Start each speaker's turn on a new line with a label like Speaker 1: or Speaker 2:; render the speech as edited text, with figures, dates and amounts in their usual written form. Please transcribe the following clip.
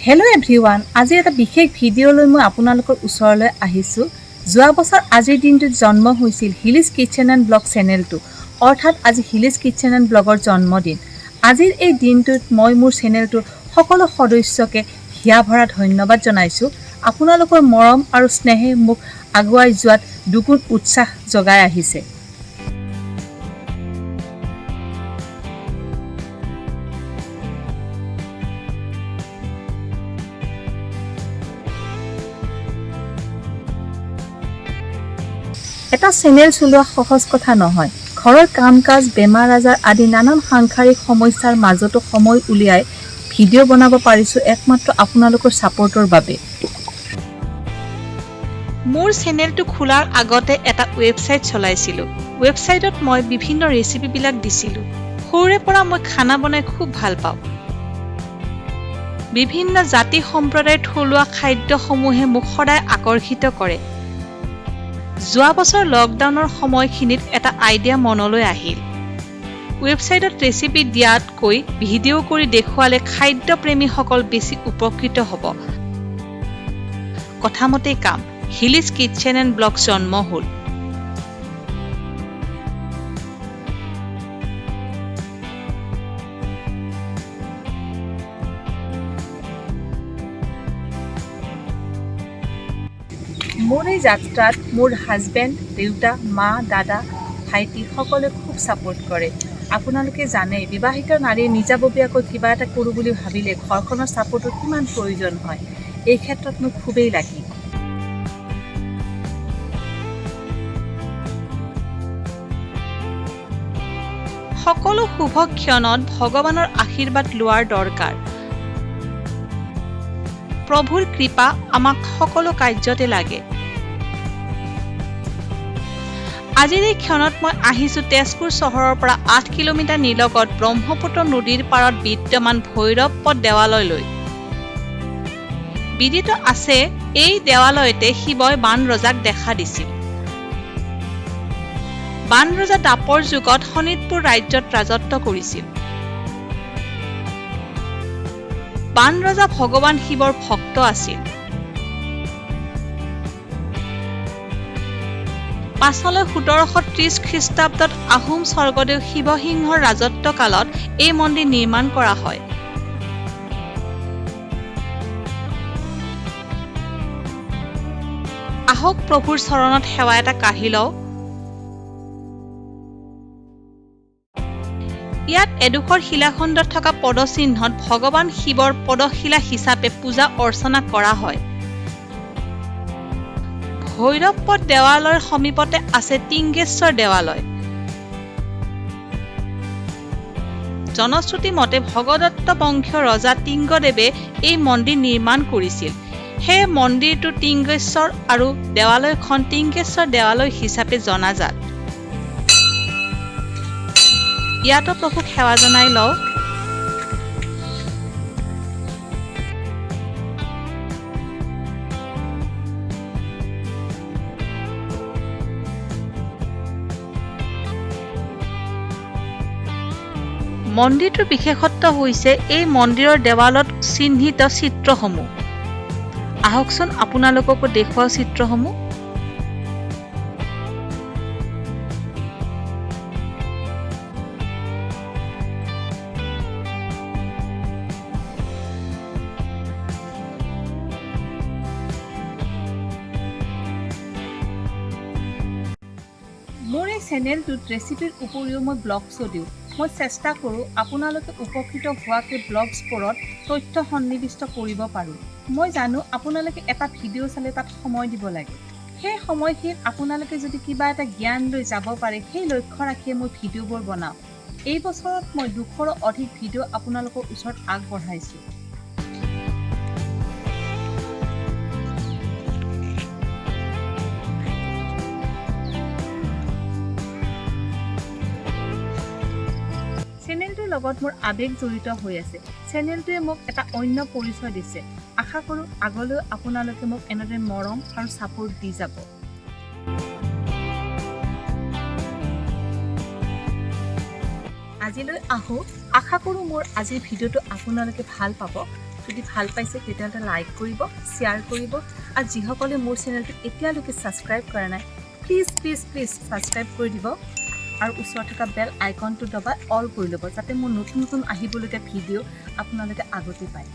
Speaker 1: Hello everyone, আজি এটা বিশেষ ভিডিও লৈ মই আপোনালোকৰ ওচৰলৈ আহিছো। যোৱা বছৰ আজিৰ দিনটোত জন্ম হৈছিল হিলিজ কিচেন এণ্ড ব্লগ চেনেলটো, অৰ্থাৎ আজি হিলিজ কিচেন এণ্ড ব্লগৰ জন্মদিন। আজিৰ এই দিনটোত মই মোৰ চেনেলটোৰ সকলো সদস্যকে হিয়া ভৰা ধন্যবাদ জনাইছো। আপোনালোকৰ মৰম আৰু স্নেহে মোক আগুৱাই যোৱাত দুগুণ উৎসাহ জগাই আহিছে। এটা চেনেল চলোৱা সহজ কথা নহয়। ঘৰৰ কাম-কাজ, বেমাৰ-আজাৰ আদি নানান সাংসাৰিক সমস্যাৰ মাজতো সময় উলিয়াই ভিডিঅ' বনাব পাৰিছো একমাত্ৰ আপোনালোকৰ ছাপোৰ্টৰ বাবে। মোৰ চেনেলটো খোলাৰ আগতে এটা ৱেবছাইট চলাইছিলোঁ। ৱেবছাইটত মই বিভিন্ন ৰেচিপিবিলাক দিছিলোঁ। সৰুৰে পৰা মই খানা বনাই খুব ভাল পাওঁ। বিভিন্ন জাতি সম্প্ৰদায়ৰ থলুৱা খাদ্যসমূহে মোক সদায় আকৰ্ষিত কৰে। যোৱা বছৰ লকডাউনৰ সময়খিনিত এটা আইডিয়া মনলৈ আহিল। ৱেবছাইটত ৰেচিপি দিয়াতকৈ ভিডিঅ' কৰি দেখুৱালে খাদ্যপ্ৰেমীসকল বেছি উপকৃত হ'ব। কথামতেই কাম, হিলিজ কিচেন এণ্ড ব্লগ জন্ম হ'ল। মোৰ এই যাত্ৰাত মোৰ হাজবেণ্ড, দেউতা, মা, দাদা, ভাইটি সকলোৱে খুব ছাপোৰ্ট কৰে। আপোনালোকে জানে বিবাহিত নাৰীয়ে নিজাববীয়াকৈ কিবা এটা কৰোঁ বুলি ভাবিলে ঘৰখনৰ ছাপোৰ্টৰ কিমান প্ৰয়োজন হয়। এই ক্ষেত্ৰত মই খুবেই লাগি। সকলো শুভ ক্ষণত ভগৱানৰ আশীৰ্বাদ লোৱাৰ দৰকাৰ। প্ৰভুৰ কৃপা আমাক সকলো কাৰ্যতে লাগে। আজিৰ এই ক্ষণত মই আহিছোঁ তেজপুৰ চহৰৰ পৰা 8 কিলোমিটাৰ নিলগত ব্ৰহ্মপুত্ৰ নদীৰ পাৰত বিদ্যমান ভৈৰৱপদ দেৱালয়লৈ। বিদিত আছে এই দেৱালয়তে শিৱই বান ৰজাক দেখা দিছিল। বান ৰজা দাপৰ যুগত শোণিতপুৰ ৰাজ্যত ৰাজত্ব কৰিছিল। বান ৰজা ভগৱান শিৱৰ ভক্ত আছিল। পাছলৈ 1730 খ্ৰীষ্টাব্দত আহোম স্বৰ্গদেউ শিৱসিংহৰ ৰাজত্ব কালত এই মন্দিৰ নিৰ্মাণ কৰা হয়। আহক প্ৰভুৰ চৰণত সেৱা এটা কাঢ়ি লওঁ। ইয়াত এডোখৰ শিলাখণ্ডত থকা পদচিহ্নত ভগৱান শিৱৰ পদশিলা হিচাপে পূজা অৰ্চনা কৰা হয়। ভৈৰৱপদ দেৱালয়ৰ সমীপতে আছে টিংগেশ্বৰ দেৱালয়। জনশ্ৰুতি মতে ভগদত্ত বংশীয় ৰজা টিংগদেৱে এই মন্দিৰ নিৰ্মাণ কৰিছিল। সেয়ে মন্দিৰটো টিংগেশ্বৰ আৰু দেৱালয়খন টিংগেশ্বৰ দেৱালয় হিচাপে জনাজাত। ইয়াতো প্ৰভুক সেৱা জনাই লওঁ। মন্দিৰটোৰ বিশেষত্ব হৈছে এই মন্দিৰৰ দেৱালত চিহ্নিত চিত্ৰসমূহ। আহকচোন আপোনালোককো দেখুৱাও চিত্ৰসমূহ। মোৰ এই চেনেলটোত ৰেচিপিৰ উপৰিও মই ব্লগছো দিওঁ। মই চেষ্টা কৰোঁ আপোনালোকে উপকৃত হোৱাকৈ ব্লগছবোৰত তথ্য সন্নিৱিষ্ট কৰিব পাৰোঁ। মই জানো আপোনালোকে এটা ভিডিঅ' চালে তাত সময় দিব লাগে। সেই সময়খিনিত আপোনালোকে যদি কিবা এটা জ্ঞান লৈ যাব পাৰে, সেই লক্ষ্য ৰাখিয়ে মই ভিডিঅ'বোৰ বনাওঁ। এই বছৰত মই 200ৰো অধিক ভিডিঅ' আপোনালোকৰ ওচৰত আগবঢ়াইছোঁ। চেনেলটোৰ লগত মোৰ আৱেগ জড়িত হৈ আছে। চেনেলটোৱে মোক এটা অন্য পৰিচয় দিছে। আশা কৰোঁ আগলৈ আপোনালোকে মোক এনেদৰে মৰম আৰু ছাপোৰ্ট দি যাব। আজিলৈ আহোঁ। আশা কৰোঁ মোৰ আজিৰ ভিডিঅ'টো আপোনালোকে ভাল পাব। যদি ভাল পাইছে তেতিয়াহ'লে লাইক কৰিব, শ্বেয়াৰ কৰিব আৰু যিসকলে মোৰ চেনেলটো এতিয়ালৈকে ছাবস্ক্ৰাইব কৰা নাই প্লিজ ছাবস্ক্ৰাইব কৰি দিব আৰু ওচৰত থকা বেল আইকনটো দবাই অল কৰি ল'ব যাতে মোৰ নতুন আহিবলগীয়া ভিডিঅ' আপোনালোকে আগতে পায়।